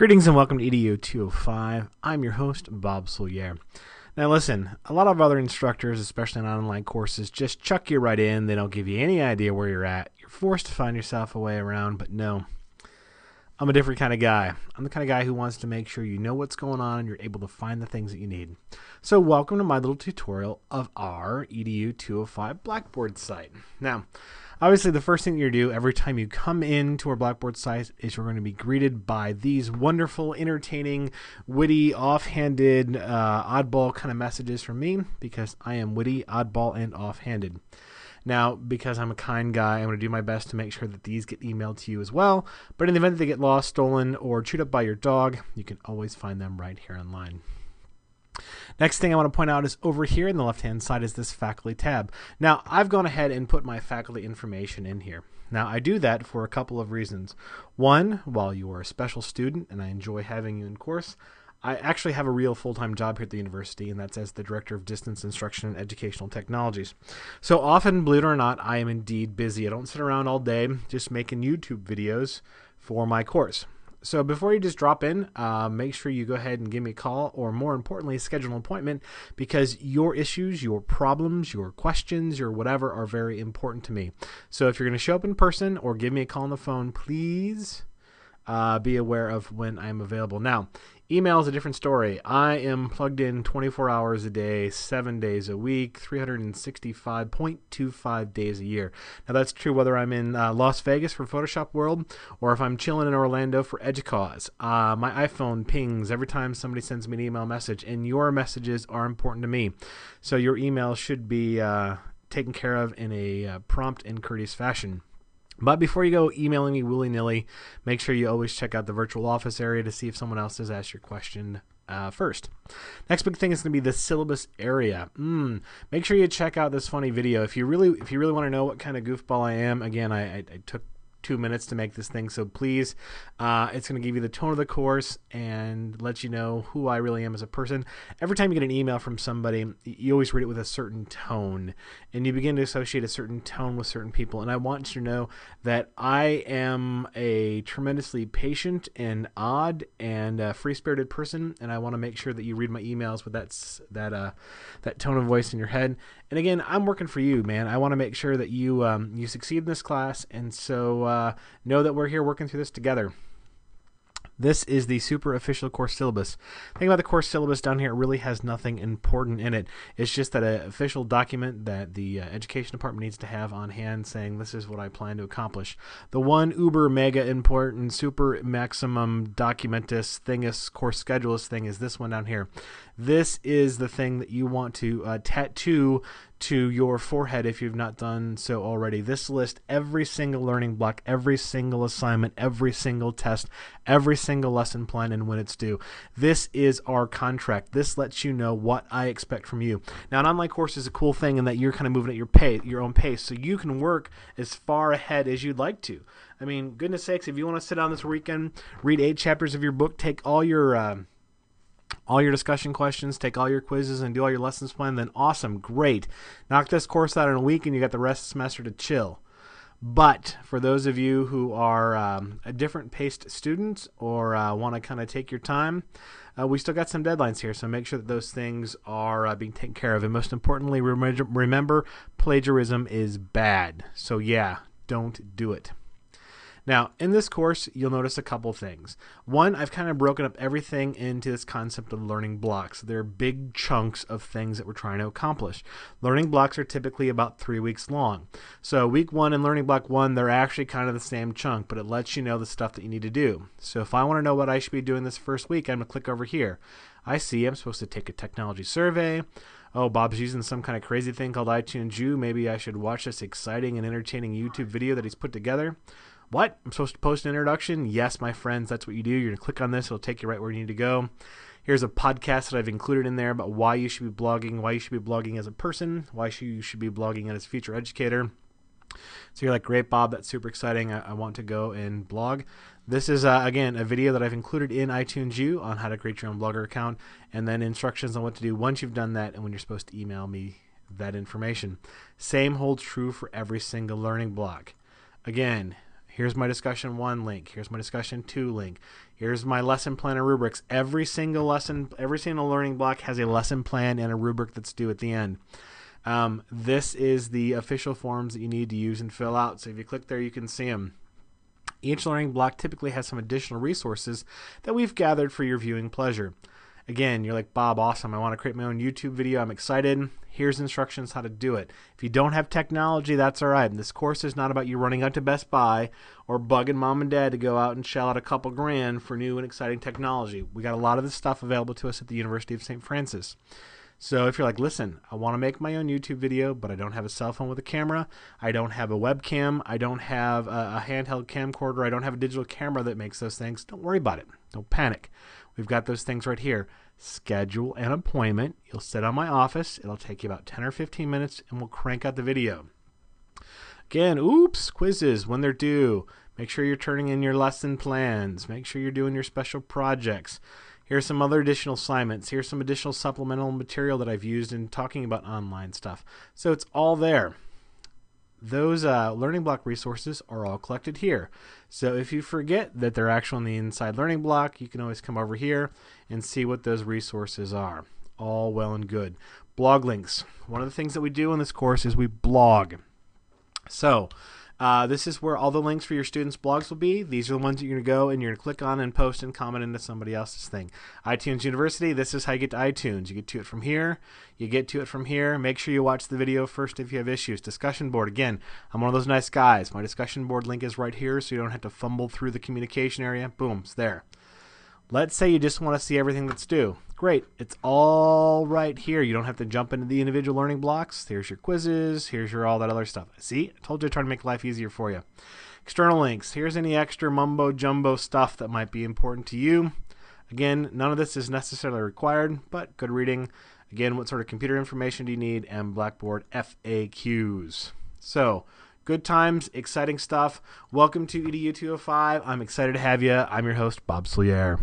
Greetings and welcome to EDU 205. I'm your host, Bob Soulliere. Now listen, a lot of other instructors, especially in online courses, just chuck you right in. They don't give you any idea where you're at. You're forced to find yourself a way around, but no. I'm a different kind of guy. I'm the kind of guy who wants to make sure you know what's going on and you're able to find the things that you need. So welcome to my little tutorial of our EDU 205 Blackboard site. Now, obviously the first thing you do every time you come into our Blackboard site is you're going to be greeted by these wonderful, entertaining, witty, offhanded, oddball kind of messages from me, because I am witty, oddball, and offhanded. Now, because I'm a kind guy, I'm going to do my best to make sure that these get emailed to you as well. But in the event that they get lost, stolen, or chewed up by your dog, you can always find them right here online. Next thing I want to point out is over here in the left-hand side is this faculty tab. Now, I've gone ahead and put my faculty information in here. Now, I do that for a couple of reasons. One, while you are a special student and I enjoy having you in course, I actually have a real full-time job here at the university, and that's as the Director of Distance Instruction and Educational Technologies. So often, believe it or not, I am indeed busy. I don't sit around all day just making YouTube videos for my course. So before you just drop in, make sure you go ahead and give me a call, or more importantly, schedule an appointment, because your issues, your problems, your questions, your whatever are very important to me. So if you're going to show up in person or give me a call on the phone, please be aware of when I'm available. Now, email is a different story. I am plugged in 24 hours a day, 7 days a week, 365.25 days a year. Now, that's true whether I'm in Las Vegas for Photoshop World or if I'm chilling in Orlando for EDUCAUSE. My iPhone pings every time somebody sends me an email message, and your messages are important to me. So your email should be taken care of in a prompt and courteous fashion. But before you go emailing me willy-nilly, make sure you always check out the virtual office area to see if someone else has asked your question first. Next big thing is going to be the syllabus area. Make sure you check out this funny video. If you really want to know what kind of goofball I am, again, I took 2 minutes to make this thing, so please, it's going to give you the tone of the course and let you know who I really am as a person. Every time you get an email from somebody, you always read it with a certain tone, and you begin to associate a certain tone with certain people. And I want you to know that I am a tremendously patient and odd and free-spirited person, and I want to make sure that you read my emails with that tone of voice in your head. And again, I'm working for you, man. I want to make sure that you you succeed in this class, and so know that we're here working through this together. This is the super official course syllabus. The thing about the course syllabus down here, it really has nothing important in it. It's just that an official document that the education department needs to have on hand saying this is what I plan to accomplish. The one uber mega important super maximum documentus thingus course schedulist thing is this one down here. This is the thing that you want to tattoo to your forehead if you've not done so already. This lists every single learning block, every single assignment, every single test, every single lesson plan, and when it's due. This is our contract. This lets you know what I expect from you. Now, an online course is a cool thing in that you're kind of moving at your own pace, so you can work as far ahead as you'd like to. I mean, goodness sakes, if you want to sit down this weekend, read 8 chapters of your book, take all your discussion questions, take all your quizzes, and do all your lessons plan, then awesome, great. Knock this course out in a week and you got the rest of the semester to chill. But for those of you who are a different paced students or want to kind of take your time, we still got some deadlines here, so make sure that those things are being taken care of. And most importantly, remember, plagiarism is bad. So yeah, don't do it. Now, in this course, you'll notice a couple things. One, I've kind of broken up everything into this concept of learning blocks. They're big chunks of things that we're trying to accomplish. Learning blocks are typically about 3 weeks long. So week 1 and learning block 1, they're actually kind of the same chunk, but it lets you know the stuff that you need to do. So if I want to know what I should be doing this first week, I'm going to click over here. I see I'm supposed to take a technology survey. Oh, Bob's using some kind of crazy thing called iTunes U. Maybe I should watch this exciting and entertaining YouTube video that he's put together. What? I'm supposed to post an introduction? Yes, my friends, that's what you do. You're going to click on this. It'll take you right where you need to go. Here's a podcast that I've included in there about why you should be blogging as a person, why you should be blogging as a future educator. So you're like, great, Bob, that's super exciting. I want to go and blog. This is, again, a video that I've included in iTunes U on how to create your own Blogger account, and then instructions on what to do once you've done that and when you're supposed to email me that information. Same holds true for every single learning block. Again, Here's my discussion 1 link. Here's my discussion 2 link. Here's my lesson plan and rubrics. Every single lesson, every single learning block has a lesson plan and a rubric that's due at the end. This is the official forms that you need to use and fill out. So if you click there, you can see them. Each learning block typically has some additional resources that we've gathered for your viewing pleasure. Again, you're like, Bob, awesome. I want to create my own YouTube video. I'm excited. Here's instructions how to do it. If you don't have technology, that's all right. This course is not about you running out to Best Buy or bugging mom and dad to go out and shell out a couple grand for new and exciting technology. We got a lot of this stuff available to us at the University of St. Francis. So if you're like, listen, I want to make my own YouTube video, but I don't have a cell phone with a camera, I don't have a webcam, I don't have a handheld camcorder, I don't have a digital camera that makes those things, don't worry about it. Don't panic. We've got those things right here. Schedule an appointment. You'll sit on my office. It'll take you about 10 or 15 minutes, and we'll crank out the video. Again, quizzes when they're due. Make sure you're turning in your lesson plans. Make sure you're doing your special projects. Here's some other additional assignments. Here's some additional supplemental material that I've used in talking about online stuff. So it's all there. Those learning block resources are all collected here. So if you forget that they're actually on the inside learning block, you can always come over here and see what those resources are. All well and good. Blog links. One of the things that we do in this course is we blog. So this is where all the links for your students' blogs will be. These are the ones that you're going to go and you're going to click on and post and comment into somebody else's thing. iTunes University, this is how you get to iTunes. You get to it from here. You get to it from here. Make sure you watch the video first if you have issues. Discussion board, again, I'm one of those nice guys. My discussion board link is right here so you don't have to fumble through the communication area. Boom, it's there. Let's say you just want to see everything that's due. Great. It's all right here. You don't have to jump into the individual learning blocks. Here's your quizzes. Here's your all that other stuff. See? I told you to try to make life easier for you. External links. Here's any extra mumbo jumbo stuff that might be important to you. Again, none of this is necessarily required, but good reading. Again, what sort of computer information do you need? And Blackboard FAQs. So, good times, exciting stuff. Welcome to EDU 205. I'm excited to have you. I'm your host, Bob Soulliere.